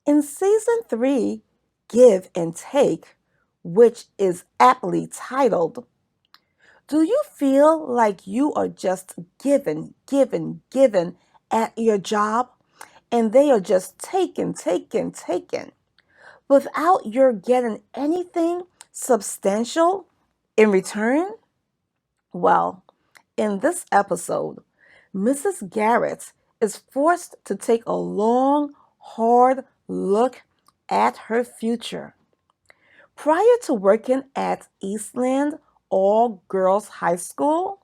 In season 3, Give and Take, which is aptly titled, do you feel like you are just given at your job and they are just taking without your getting anything substantial in return? Well, in this episode, Mrs. Garrett is forced to take a long, hard look at her future. Prior to working at Eastland All Girls High School,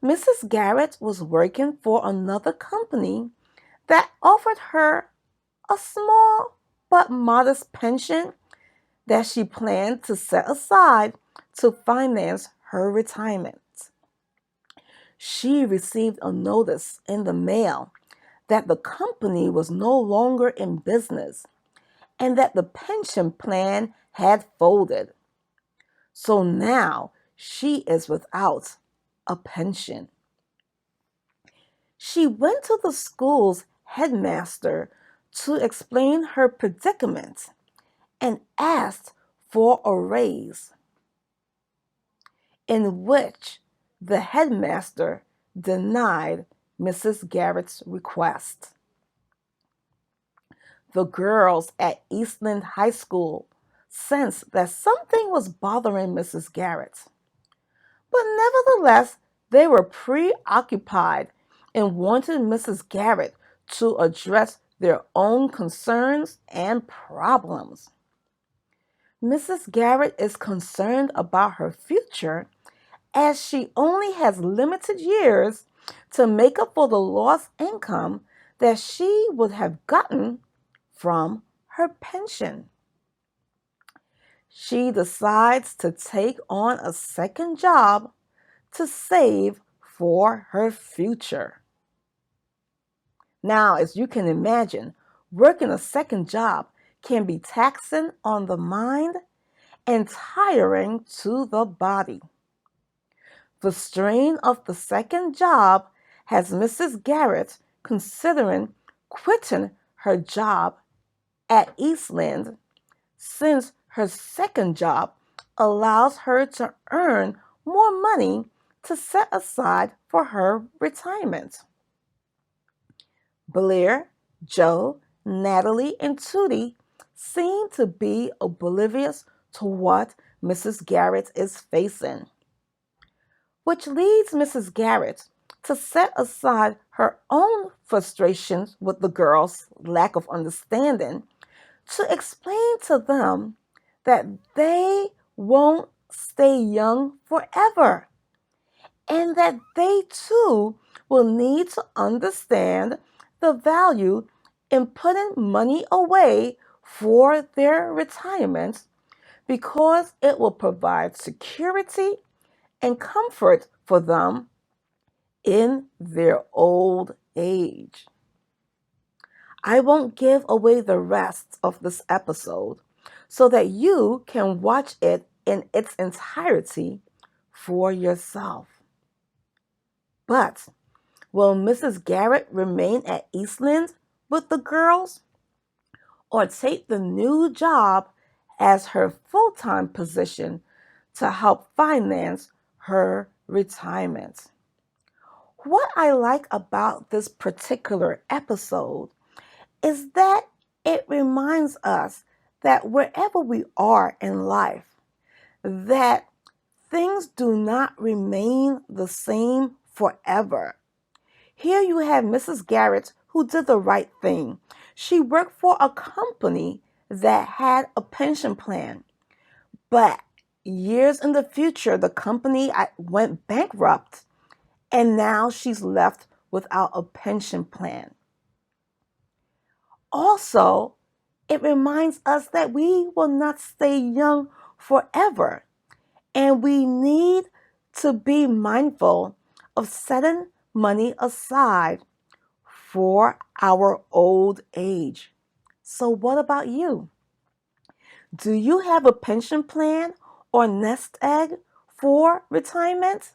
Mrs. Garrett was working for another company that offered her a small but modest pension that she planned to set aside to finance her retirement. She received a notice in the mail that the company was no longer in business and that the pension plan had folded. So now she is without a pension. She went to the school's headmaster to explain her predicament and asked for a raise, in which the headmaster denied Mrs. Garrett's request. The girls at Eastland High School sensed that something was bothering Mrs. Garrett, but nevertheless, they were preoccupied and wanted Mrs. Garrett to address their own concerns and problems. Mrs. Garrett is concerned about her future as she only has limited years to make up for the lost income that she would have gotten from her pension. She decides to take on a second job to save for her future. Now, as you can imagine, working a second job can be taxing on the mind and tiring to the body. The strain of the second job has Mrs. Garrett considering quitting her job at Eastland, since her second job allows her to earn more money to set aside for her retirement. Blair, Joe, Natalie, and Tootie seem to be oblivious to what Mrs. Garrett is facing, which leads Mrs. Garrett to set aside her own frustrations with the girls' lack of understanding to explain to them that they won't stay young forever and that they too will need to understand the value in putting money away for their retirement because it will provide security and comfort for them in their old age. I won't give away the rest of this episode so that you can watch it in its entirety for yourself. But will Mrs. Garrett remain at Eastland with the girls or take the new job as her full-time position to help finance her retirement? What I like about this particular episode is that it reminds us that wherever we are in life, that things do not remain the same forever. Here you have Mrs. Garrett who did the right thing. She worked for a company that had a pension plan, but years in the future, the company went bankrupt, and now she's left without a pension plan. Also, it reminds us that we will not stay young forever, and we need to be mindful of setting money aside for our old age. So, what about you? Do you have a pension plan or nest egg for retirement?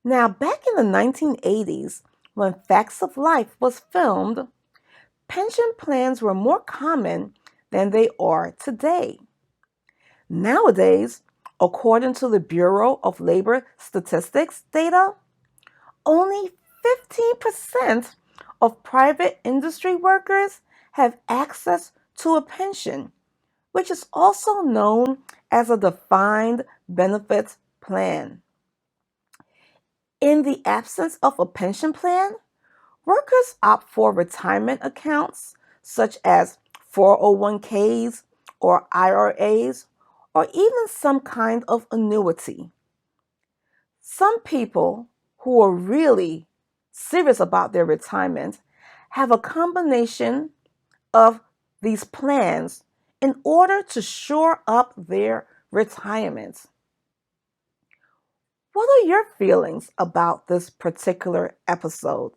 Now, back in the 1980s, when Facts of Life was filmed, pension plans were more common than they are today. Nowadays, according to the Bureau of Labor Statistics data, only 15% of private industry workers have access to a pension, which is also known as a defined benefit plan. In the absence of a pension plan, workers opt for retirement accounts such as 401ks or IRAs, or even some kind of annuity. Some people who are really serious about their retirement have a combination of these plans in order to shore up their retirement. What are your feelings about this particular episode?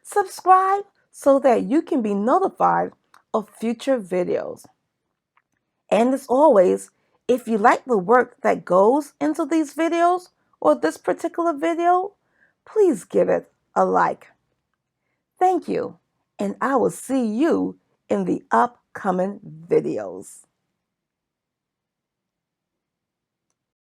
Subscribe so that you can be notified of future videos. And as always, if you like the work that goes into these videos or this particular video, please give it a like. Thank you, and I will see you in the upcoming videos.